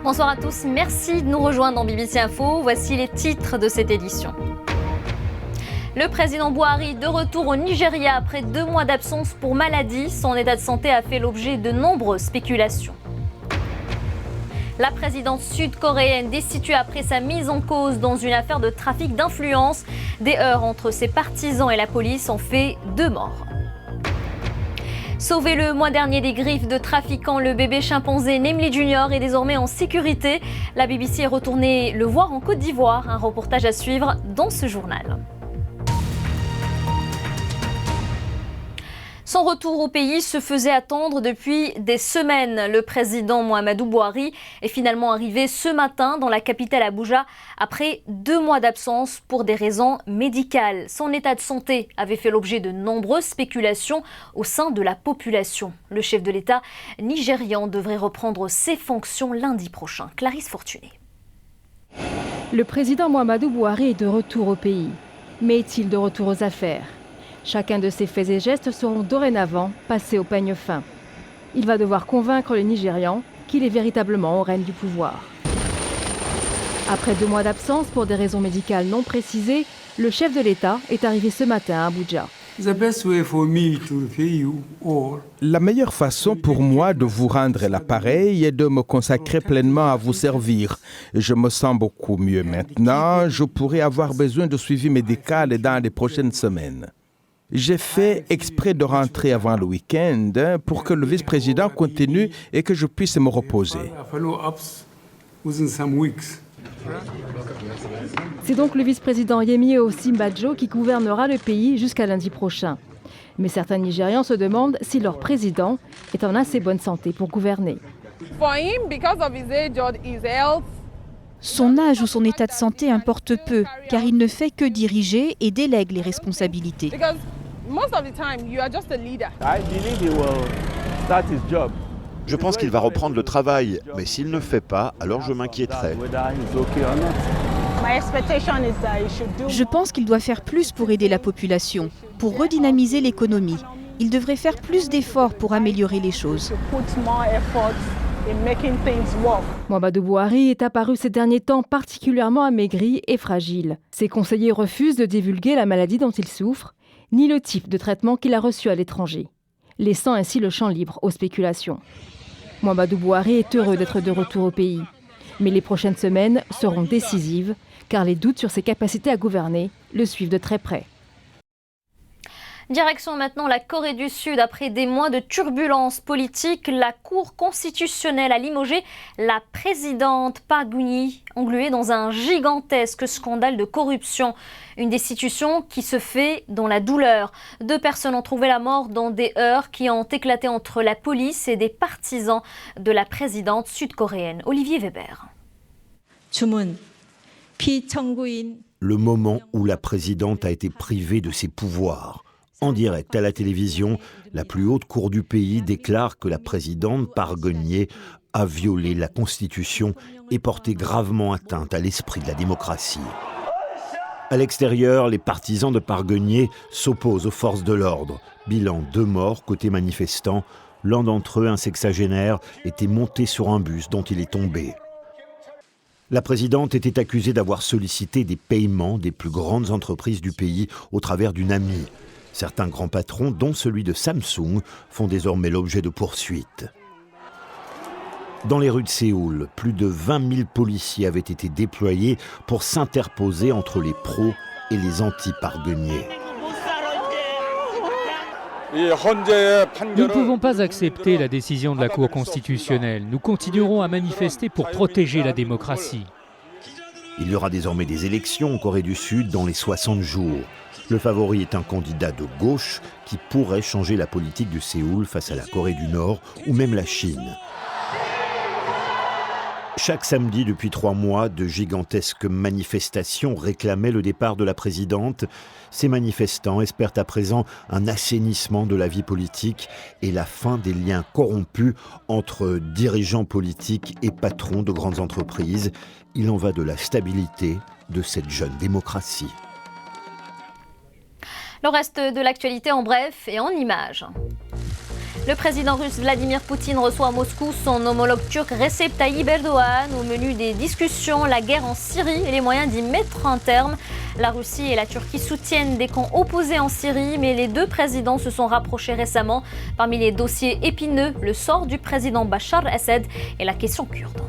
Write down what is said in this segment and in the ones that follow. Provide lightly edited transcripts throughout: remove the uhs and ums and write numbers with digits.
Bonsoir à tous, merci de nous rejoindre dans BBC Info. Voici les titres de cette édition. Le président Buhari de retour au Nigeria après 2 mois d'absence pour maladie. Son état de santé a fait l'objet de nombreuses spéculations. La présidente sud-coréenne destituée après sa mise en cause dans une affaire de trafic d'influence. Des heurts entre ses partisans et la police ont fait 2 morts. Sauvé le mois dernier des griffes de trafiquants, le bébé chimpanzé Nemli Junior est désormais en sécurité. La BBC est retournée le voir en Côte d'Ivoire. Un reportage à suivre dans ce journal. Son retour au pays se faisait attendre depuis des semaines. Le président Muhammadu Buhari est finalement arrivé ce matin dans la capitale Abuja après 2 mois d'absence pour des raisons médicales. Son état de santé avait fait l'objet de nombreuses spéculations au sein de la population. Le chef de l'État nigérian devrait reprendre ses fonctions lundi prochain. Clarisse Fortuné. Le président Muhammadu Buhari est de retour au pays. Mais est-il de retour aux affaires ? Chacun de ses faits et gestes seront dorénavant passés au peigne fin. Il va devoir convaincre les Nigérians qu'il est véritablement au règne du pouvoir. Après 2 mois d'absence pour des raisons médicales non précisées, le chef de l'État est arrivé ce matin à Abuja. La meilleure façon pour moi de vous rendre l'appareil est de me consacrer pleinement à vous servir. Je me sens beaucoup mieux maintenant. Je pourrais avoir besoin de suivi médical dans les prochaines semaines. J'ai fait exprès de rentrer avant le week-end pour que le vice-président continue et que je puisse me reposer. C'est donc le vice-président Yemi Osinbajo qui gouvernera le pays jusqu'à lundi prochain. Mais certains Nigérians se demandent si leur président est en assez bonne santé pour gouverner. Son âge ou son état de santé importe peu, car il ne fait que diriger et délègue les responsabilités. Je pense qu'il va reprendre le travail, mais s'il ne fait pas, alors je m'inquiéterai. Je pense qu'il doit faire plus pour aider la population, pour redynamiser l'économie. Il devrait faire plus d'efforts pour améliorer les choses. Muhammadu Buhari est apparu ces derniers temps particulièrement amaigri et fragile. Ses conseillers refusent de divulguer la maladie dont il souffre, ni le type de traitement qu'il a reçu à l'étranger, laissant ainsi le champ libre aux spéculations. Muhammadu Buhari est heureux d'être de retour au pays. Mais les prochaines semaines seront décisives, car les doutes sur ses capacités à gouverner le suivent de très près. Direction maintenant la Corée du Sud. Après des mois de turbulences politiques, la Cour constitutionnelle a limogé la présidente Park Geun-hye, engluée dans un gigantesque scandale de corruption. Une destitution qui se fait dans la douleur. 2 personnes ont trouvé la mort dans des heurts qui ont éclaté entre la police et des partisans de la présidente sud-coréenne. Olivier Weber. Le moment où la présidente a été privée de ses pouvoirs. En direct à la télévision, la plus haute cour du pays déclare que la présidente Park Geun-hye a violé la Constitution et porté gravement atteinte à l'esprit de la démocratie. À l'extérieur, les partisans de Park Geun-hye s'opposent aux forces de l'ordre. Bilan 2 morts côté manifestants. L'un d'entre eux, un sexagénaire, était monté sur un bus dont il est tombé. La présidente était accusée d'avoir sollicité des paiements des plus grandes entreprises du pays au travers d'une amie. Certains grands patrons, dont celui de Samsung, font désormais l'objet de poursuites. Dans les rues de Séoul, plus de 20 000 policiers avaient été déployés pour s'interposer entre les pros et les anti-Park Geun-hye. Nous ne pouvons pas accepter la décision de la Cour constitutionnelle. Nous continuerons à manifester pour protéger la démocratie. Il y aura désormais des élections en Corée du Sud dans les 60 jours. Le favori est un candidat de gauche qui pourrait changer la politique de Séoul face à la Corée du Nord ou même la Chine. Chaque samedi depuis 3 mois, de gigantesques manifestations réclamaient le départ de la présidente. Ces manifestants espèrent à présent un assainissement de la vie politique et la fin des liens corrompus entre dirigeants politiques et patrons de grandes entreprises. Il en va de la stabilité de cette jeune démocratie. Le reste de l'actualité en bref et en images. Le président russe Vladimir Poutine reçoit à Moscou son homologue turc Recep Tayyip Erdogan. Au menu des discussions, la guerre en Syrie et les moyens d'y mettre un terme. La Russie et la Turquie soutiennent des camps opposés en Syrie, mais les deux présidents se sont rapprochés récemment. Parmi les dossiers épineux, le sort du président Bachar el-Assad et la question kurde.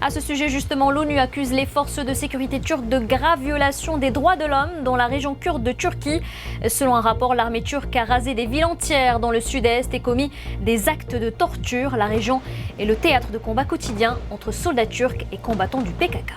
À ce sujet, justement, l'ONU accuse les forces de sécurité turques de graves violations des droits de l'homme dans la région kurde de Turquie. Selon un rapport, l'armée turque a rasé des villes entières dans le sud-est et commis des actes de torture. La région est le théâtre de combats quotidiens entre soldats turcs et combattants du PKK.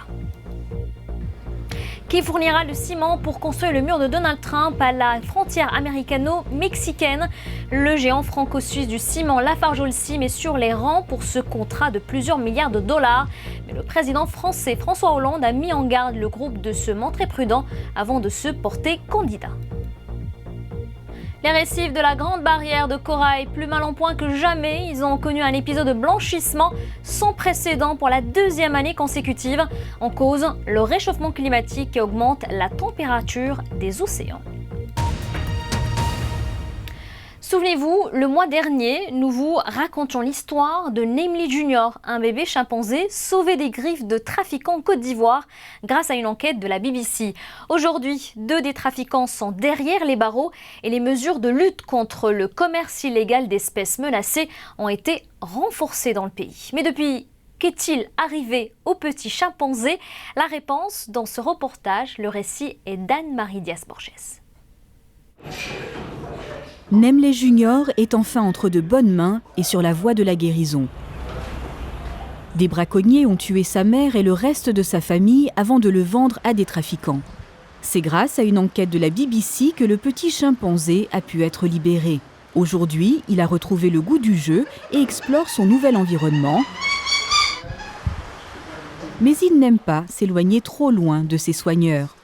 Qui fournira le ciment pour construire le mur de Donald Trump à la frontière américano-mexicaine. Le géant franco-suisse du ciment Lafarge-Holcim est sur les rangs pour ce contrat de plusieurs milliards de dollars. Mais le président français François Hollande a mis en garde le groupe de se montrer prudent avant de se porter candidat. Les récifs de la Grande Barrière de Corail, plus mal en point que jamais, ils ont connu un épisode de blanchissement sans précédent pour la deuxième année consécutive. En cause, le réchauffement climatique qui augmente la température des océans. Souvenez-vous, le mois dernier, nous vous racontions l'histoire de Nemli Junior, un bébé chimpanzé sauvé des griffes de trafiquants en Côte d'Ivoire grâce à une enquête de la BBC. Aujourd'hui, 2 des trafiquants sont derrière les barreaux et les mesures de lutte contre le commerce illégal d'espèces menacées ont été renforcées dans le pays. Mais depuis, qu'est-il arrivé au petit chimpanzé? La réponse dans ce reportage, le récit est d'Anne-Marie Dias-Borges. Nemli Junior est enfin entre de bonnes mains et sur la voie de la guérison. Des braconniers ont tué sa mère et le reste de sa famille avant de le vendre à des trafiquants. C'est grâce à une enquête de la BBC que le petit chimpanzé a pu être libéré. Aujourd'hui, il a retrouvé le goût du jeu et explore son nouvel environnement. Mais il n'aime pas s'éloigner trop loin de ses soigneurs.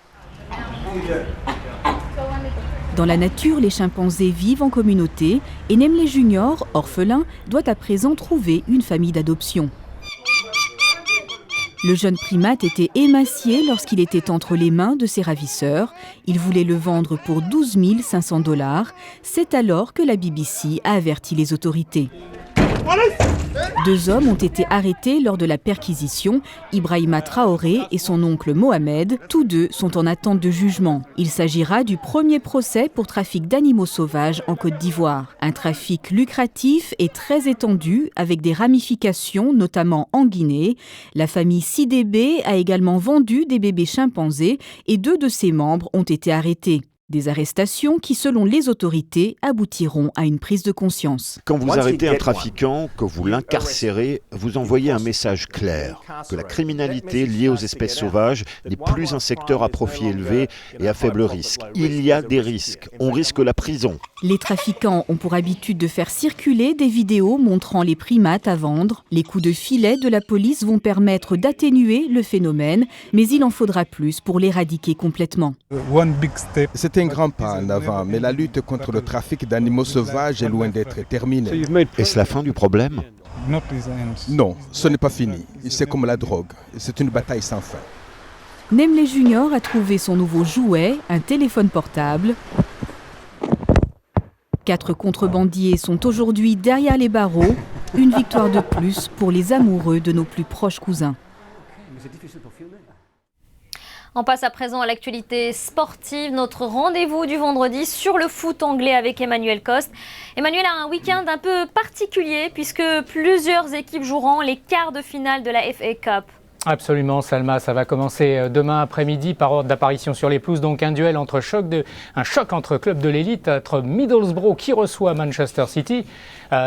Dans la nature, les chimpanzés vivent en communauté et Nemli Junior, orphelin, doit à présent trouver une famille d'adoption. Le jeune primate était émacié lorsqu'il était entre les mains de ses ravisseurs. Il voulait le vendre pour 12 500 $. C'est alors que la BBC a averti les autorités. 2 hommes ont été arrêtés lors de la perquisition, Ibrahima Traoré et son oncle Mohamed. Tous 2 sont en attente de jugement. Il s'agira du premier procès pour trafic d'animaux sauvages en Côte d'Ivoire. Un trafic lucratif et très étendu avec des ramifications, notamment en Guinée. La famille Sidébé a également vendu des bébés chimpanzés et 2 de ses membres ont été arrêtés. Des arrestations qui, selon les autorités, aboutiront à une prise de conscience. Quand vous arrêtez un trafiquant, que vous l'incarcérez, vous envoyez un message clair, que la criminalité liée aux espèces sauvages n'est plus un secteur à profit élevé et à faible risque. Il y a des risques, on risque la prison. Les trafiquants ont pour habitude de faire circuler des vidéos montrant les primates à vendre. Les coups de filet de la police vont permettre d'atténuer le phénomène, mais il en faudra plus pour l'éradiquer complètement. C'est un grand pas en avant, mais la lutte contre le trafic d'animaux sauvages est loin d'être terminée. Est-ce la fin du problème? Non, ce n'est pas fini. C'est comme la drogue. C'est une bataille sans fin. Nemli Junior a trouvé son nouveau jouet, un téléphone portable. 4 contrebandiers sont aujourd'hui derrière les barreaux. Une victoire de plus pour les amoureux de nos plus proches cousins. On passe à présent à l'actualité sportive, notre rendez-vous du vendredi sur le foot anglais avec Emmanuel Coste. Emmanuel a un week-end un peu particulier puisque plusieurs équipes joueront les quarts de finale de la FA Cup. Absolument, Salma, ça va commencer demain après-midi par ordre d'apparition sur les pelouses. Donc un duel entre un choc entre clubs de l'élite, entre Middlesbrough qui reçoit Manchester City.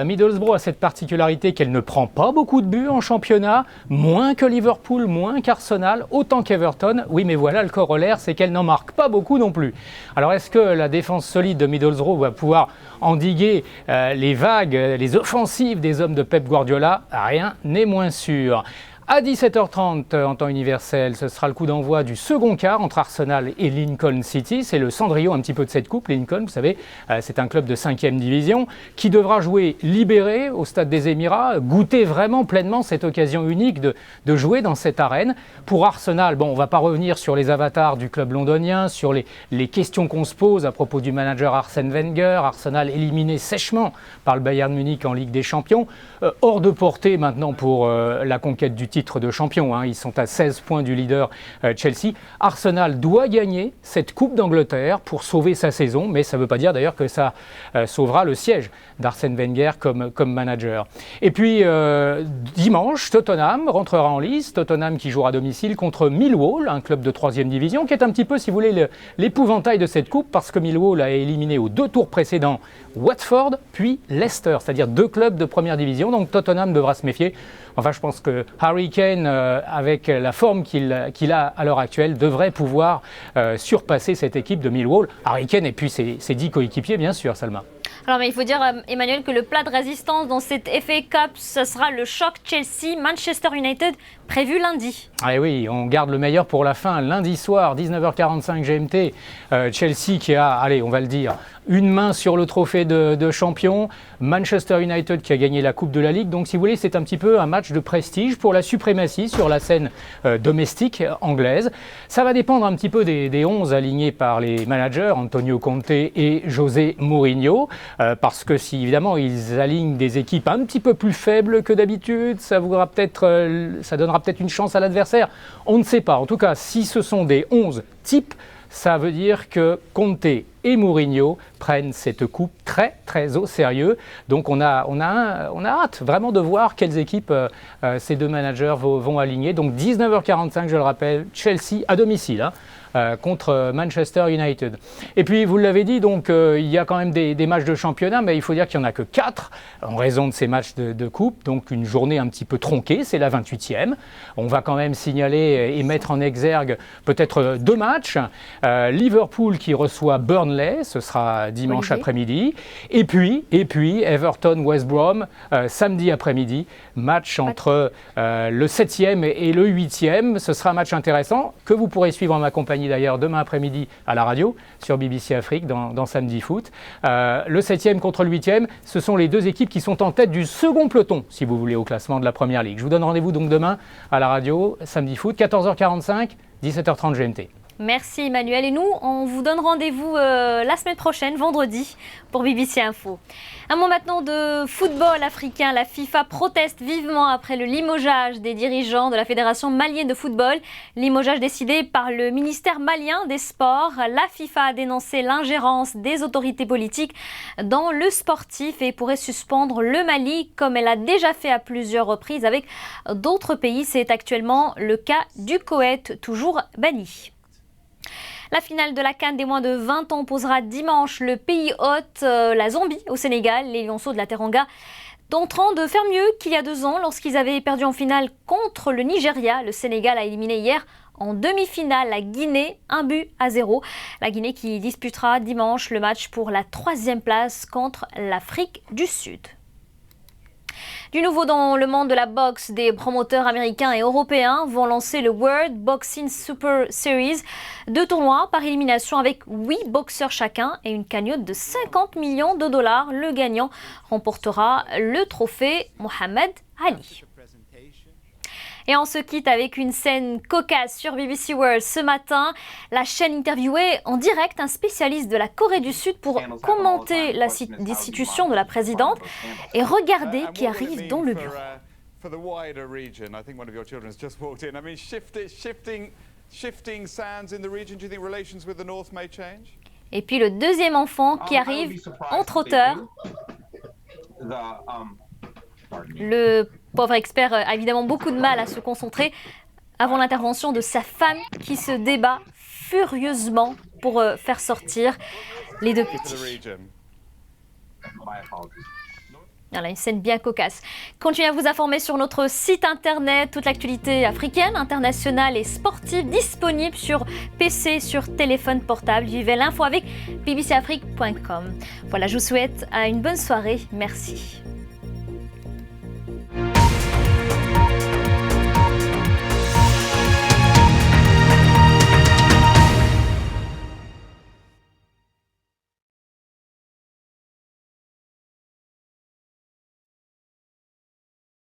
Middlesbrough a cette particularité qu'elle ne prend pas beaucoup de buts en championnat, moins que Liverpool, moins qu'Arsenal, autant qu'Everton. Oui, mais voilà, le corollaire, c'est qu'elle n'en marque pas beaucoup non plus. Alors est-ce que la défense solide de Middlesbrough va pouvoir endiguer les vagues, les offensives des hommes de Pep Guardiola? Rien n'est moins sûr. À 17h30 en temps universel, ce sera le coup d'envoi du second quart entre Arsenal et Lincoln City. C'est le cendrillon un petit peu de cette coupe. Lincoln, vous savez, c'est un club de 5e division qui devra jouer libéré au Stade des Émirats, goûter vraiment pleinement cette occasion unique de jouer dans cette arène. Pour Arsenal, bon, on ne va pas revenir sur les avatars du club londonien, sur les questions qu'on se pose à propos du manager Arsène Wenger. Arsenal éliminé sèchement par le Bayern Munich en Ligue des Champions. Hors de portée maintenant pour la conquête du titre de champion. Ils sont à 16 points du leader Chelsea. Arsenal doit gagner cette Coupe d'Angleterre pour sauver sa saison, mais ça ne veut pas dire d'ailleurs que ça sauvera le siège d'Arsène Wenger comme manager. Et puis dimanche, Tottenham rentrera en lice. Tottenham qui jouera à domicile contre Millwall, un club de 3e division, qui est un petit peu, si vous voulez, l'épouvantail de cette coupe, parce que Millwall a éliminé aux 2 tours précédents Watford, puis Leicester, c'est-à-dire 2 clubs de première division. Donc Tottenham devra se méfier. Enfin, je pense que Harry Kane, avec la forme qu'il a à l'heure actuelle, devrait pouvoir surpasser cette équipe de Millwall. Harry Kane et puis ses 10 coéquipiers, bien sûr, Salma. Alors, mais il faut dire, Emmanuel, que le plat de résistance dans cette FA Cup, ce sera le choc Chelsea-Manchester United prévu lundi. Ah oui, on garde le meilleur pour la fin. Lundi soir, 19h45 GMT, Chelsea qui a, allez, on va le dire, une main sur le trophée de champion. Manchester United qui a gagné la Coupe de la Ligue. Donc, si vous voulez, c'est un petit peu un match de prestige pour la suprématie sur la scène domestique anglaise. Ça va dépendre un petit peu des 11 alignés par les managers, Antonio Conte et José Mourinho. Parce que si évidemment ils alignent des équipes un petit peu plus faibles que d'habitude, ça donnera peut-être une chance à l'adversaire. On ne sait pas. En tout cas, si ce sont des 11 types, ça veut dire que Conte et Mourinho prennent cette coupe très très au sérieux. Donc on a hâte vraiment de voir quelles équipes ces 2 managers vont aligner. Donc 19h45, je le rappelle, Chelsea à domicile. Contre Manchester United. Et puis, vous l'avez dit, donc il y a quand même des matchs de championnat, mais il faut dire qu'il n'y en a que 4 en raison de ces matchs de coupe. Donc, une journée un petit peu tronquée, c'est la 28e. On va quand même signaler et mettre en exergue peut-être 2 matchs. Liverpool qui reçoit Burnley, ce sera dimanche après-midi. Et puis Everton-West Brom, samedi après-midi. Match entre le 7e et le 8e. Ce sera un match intéressant que vous pourrez suivre en ma compagnie d'ailleurs demain après-midi à la radio sur BBC Afrique dans Samedi Foot. Le 7e contre le 8e, ce sont les 2 équipes qui sont en tête du second peloton, si vous voulez, au classement de la Première Ligue. Je vous donne rendez-vous donc demain à la radio, Samedi Foot, 14h45, 17h30 GMT. Merci Emmanuel. Et nous, on vous donne rendez-vous la semaine prochaine, vendredi, pour BBC Info. Un mot maintenant de football africain. La FIFA proteste vivement après le limogeage des dirigeants de la Fédération malienne de football. Limogeage décidé par le ministère malien des Sports. La FIFA a dénoncé l'ingérence des autorités politiques dans le sportif et pourrait suspendre le Mali comme elle a déjà fait à plusieurs reprises avec d'autres pays. C'est actuellement le cas du Koweït, toujours banni. La finale de la CAN des moins de 20 ans posera dimanche le pays hôte, la Zambie au Sénégal. Les Lionceaux de la Teranga tenteront de faire mieux qu'il y a 2 ans lorsqu'ils avaient perdu en finale contre le Nigeria. Le Sénégal a éliminé hier en demi-finale la Guinée, 1-0. La Guinée qui disputera dimanche le match pour la 3e place contre l'Afrique du Sud. Du nouveau dans le monde de la boxe, des promoteurs américains et européens vont lancer le World Boxing Super Series. 2 tournois par élimination avec 8 boxeurs chacun et une cagnotte de 50 millions de dollars. Le gagnant remportera le trophée Mohamed Ali. Et on se quitte avec une scène cocasse sur BBC World ce matin. La chaîne interviewait en direct un spécialiste de la Corée du Sud pour commenter la destitution de la présidente. Et regardez qui arrive dans le bureau. Et puis le deuxième enfant qui arrive en trotteur. Le pauvre expert a évidemment beaucoup de mal à se concentrer avant l'intervention de sa femme qui se débat furieusement pour faire sortir les 2 petits. Voilà, une scène bien cocasse. Continuez à vous informer sur notre site internet, toute l'actualité africaine, internationale et sportive disponible sur PC, sur téléphone portable. Vivez l'info avec bbcafrique.com. Voilà, je vous souhaite une bonne soirée. Merci.